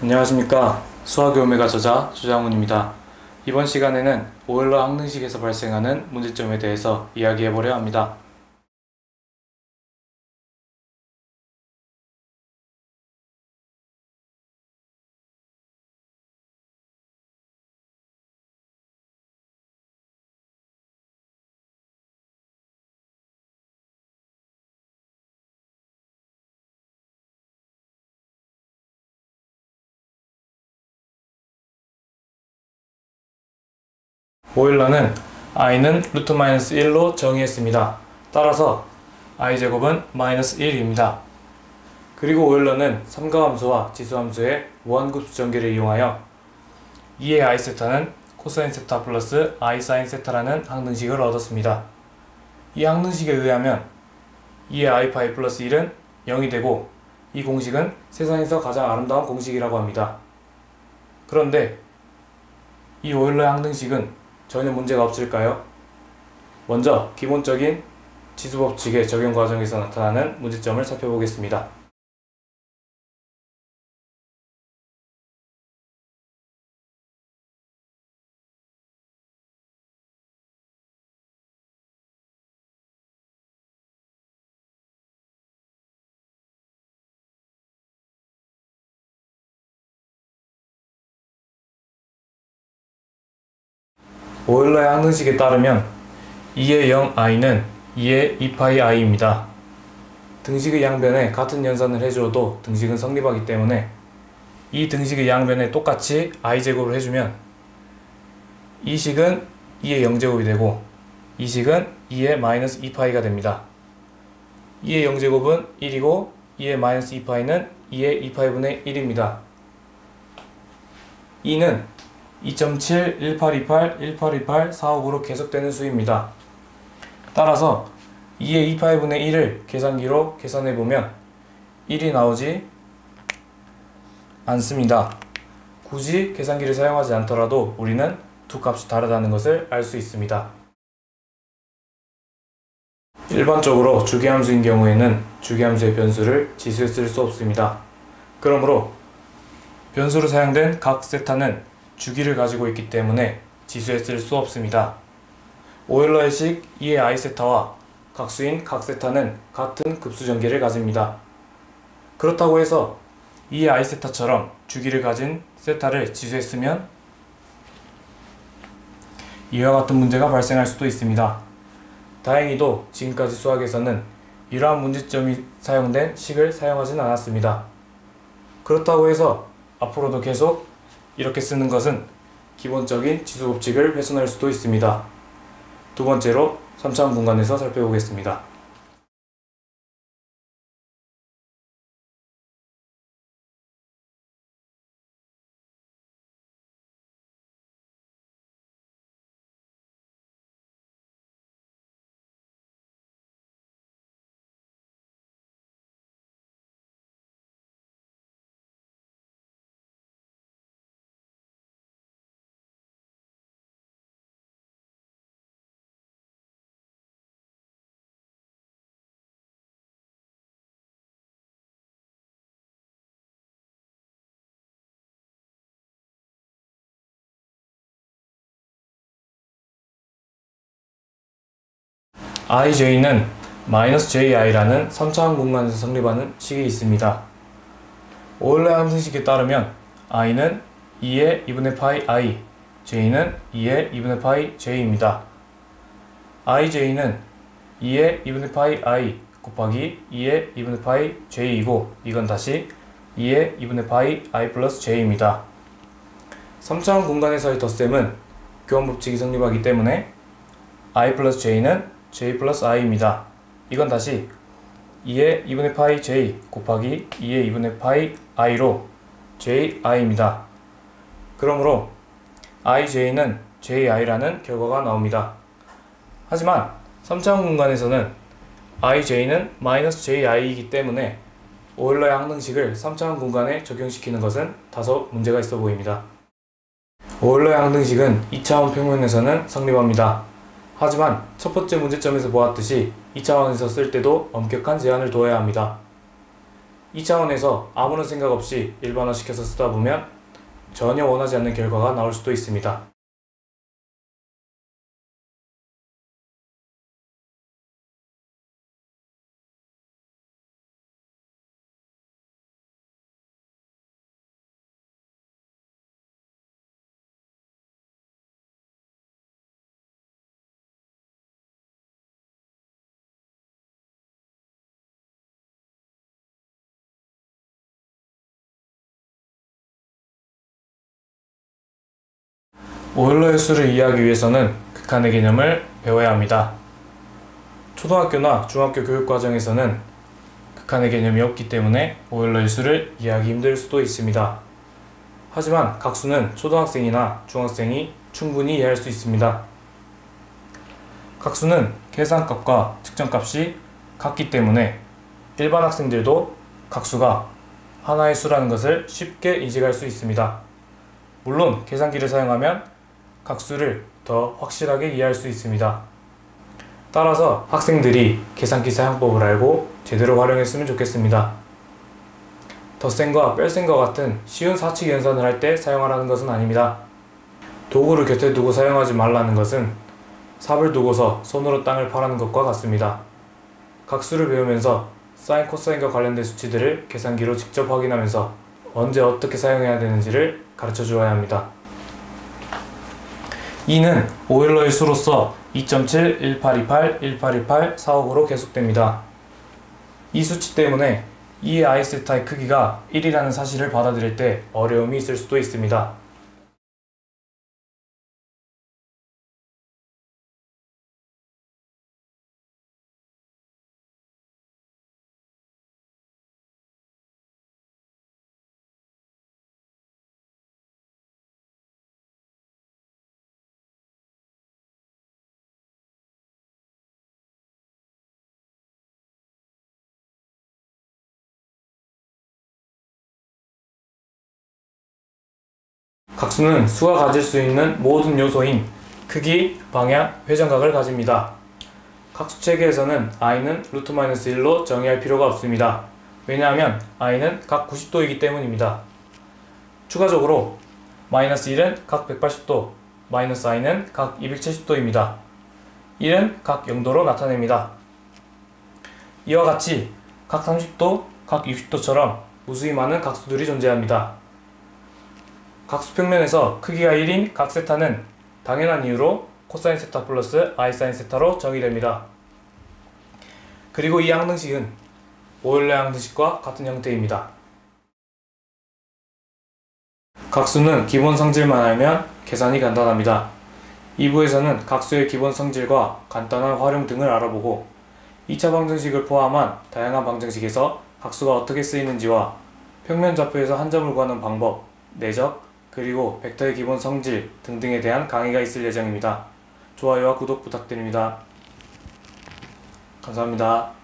안녕하십니까. 수학의 오메가 저자 조장훈입니다. 이번 시간에는 오일러 항등식에서 발생하는 문제점에 대해서 이야기해보려 합니다. 오일러는 i는 루트 마이너스 1로 정의했습니다. 따라서 i제곱은 마이너스 1입니다. 그리고 오일러는 삼가함수와 지수함수의 무한급수 전개를 이용하여 2의 i세타는 코사인 세타 플러스 i 사인 세타라는 항등식을 얻었습니다. 이 항등식에 의하면 2의 i파이 플러스 1은 0이 되고, 이 공식은 세상에서 가장 아름다운 공식이라고 합니다. 그런데 이 오일러의 항등식은 전혀 문제가 없을까요? 먼저 기본적인 지수법칙의 적용 과정에서 나타나는 문제점을 살펴보겠습니다. 오일러의 항등식에 따르면 2의 0i는 2의 2파이 i입니다. 등식의 양변에 같은 연산을 해주어도 등식은 성립하기 때문에 이 등식의 양변에 똑같이 i제곱을 해주면 이 식은 2의 0제곱이 되고 이 식은 2의 마이너스 2파이가 됩니다. 2의 0제곱은 1이고 2의 마이너스 2파이는 2의 2파이분의 1입니다. 2는 2.7, 1828, 1828, 459로 계속되는 수입니다. 따라서 2의 2파이분의 1을 계산기로 계산해보면 1이 나오지 않습니다. 굳이 계산기를 사용하지 않더라도 우리는 두 값이 다르다는 것을 알 수 있습니다. 일반적으로 주기함수인 경우에는 주기함수의 변수를 지수에 쓸 수 없습니다. 그러므로 변수로 사용된 각 세타는 주기를 가지고 있기 때문에 지수에 쓸 수 없습니다. 오일러의 식 2의 i세타와 각수인 각세타는 같은 급수전개를 가집니다. 그렇다고 해서 2의 i세타처럼 주기를 가진 세타를 지수에 쓰면 이와 같은 문제가 발생할 수도 있습니다. 다행히도 지금까지 수학에서는 이러한 문제점이 사용된 식을 사용하진 않았습니다. 그렇다고 해서 앞으로도 계속 이렇게 쓰는 것은 기본적인 지수법칙을 훼손할 수도 있습니다. 두 번째로 3차원 공간에서 살펴보겠습니다. ij는 -ji라는 3차원 공간에서 성립하는 식이 있습니다. 오일러 함수식에 따르면 i는 2의 2분의 파이 i, j는 2의 2분의 파이 j입니다. ij는 2의 2분의 파이 i 곱하기 2의 2분의 파이 j이고, 이건 다시 2의 2분의 파이 i 플러스 j입니다. 3차원 공간에서의 덧셈은 교환법칙이 성립하기 때문에 i 플러스 j는 j 플러스 i입니다. 이건 다시 2의 2분의 파이 j 곱하기 2의 2분의 파이 i로 ji입니다. 그러므로 ij는 ji라는 결과가 나옵니다. 하지만 3차원 공간에서는 ij는 -ji이기 때문에 오일러의 항등식을 3차원 공간에 적용시키는 것은 다소 문제가 있어 보입니다. 오일러의 항등식은 2차원 평면에서는 성립합니다. 하지만 첫 번째 문제점에서 보았듯이 2차원에서 쓸 때도 엄격한 제한을 둬야 합니다. 이 차원에서 아무런 생각 없이 일반화시켜서 쓰다 보면 전혀 원하지 않는 결과가 나올 수도 있습니다. 오일러의 수를 이해하기 위해서는 극한의 개념을 배워야 합니다. 초등학교나 중학교 교육과정에서는 극한의 개념이 없기 때문에 오일러의 수를 이해하기 힘들 수도 있습니다. 하지만 각수는 초등학생이나 중학생이 충분히 이해할 수 있습니다. 각수는 계산값과 측정값이 같기 때문에 일반 학생들도 각수가 하나의 수라는 것을 쉽게 인식할 수 있습니다. 물론 계산기를 사용하면 각수를 더 확실하게 이해할 수 있습니다. 따라서 학생들이 계산기 사용법을 알고 제대로 활용했으면 좋겠습니다. 덧셈과 뺄셈과 같은 쉬운 사칙 연산을 할 때 사용하라는 것은 아닙니다. 도구를 곁에 두고 사용하지 말라는 것은 삽을 두고서 손으로 땅을 파라는 것과 같습니다. 각수를 배우면서 사인, 코사인과 관련된 수치들을 계산기로 직접 확인하면서 언제 어떻게 사용해야 되는지를 가르쳐 주어야 합니다. 2는 오일러의 수로서 2.7, 1828, 1828, 459로 계속됩니다. 이 수치 때문에 2의 i세타의 크기가 1이라는 사실을 받아들일 때 어려움이 있을 수도 있습니다. 각수는 수가 가질 수 있는 모든 요소인 크기, 방향, 회전각을 가집니다. 각수 체계에서는 i는 루트-1로 정의할 필요가 없습니다. 왜냐하면 i는 각 90도이기 때문입니다. 추가적으로 -1은 각 180도, -i는 각 270도입니다. 1은 각 0도로 나타냅니다. 이와 같이 각 30도, 각 60도처럼 무수히 많은 각수들이 존재합니다. 각수 평면에서 크기가 1인 각 세타는 당연한 이유로 코사인 세타 플러스 i 사인 세타로 정의됩니다. 그리고 이 항등식은 오일러 항등식과 같은 형태입니다. 각수는 기본 성질만 알면 계산이 간단합니다. 2부에서는 각수의 기본 성질과 간단한 활용 등을 알아보고 2차 방정식을 포함한 다양한 방정식에서 각수가 어떻게 쓰이는지와 평면 좌표에서 한 점을 구하는 방법, 내적, 그리고 벡터의 기본 성질 등등에 대한 강의가 있을 예정입니다. 좋아요와 구독 부탁드립니다. 감사합니다.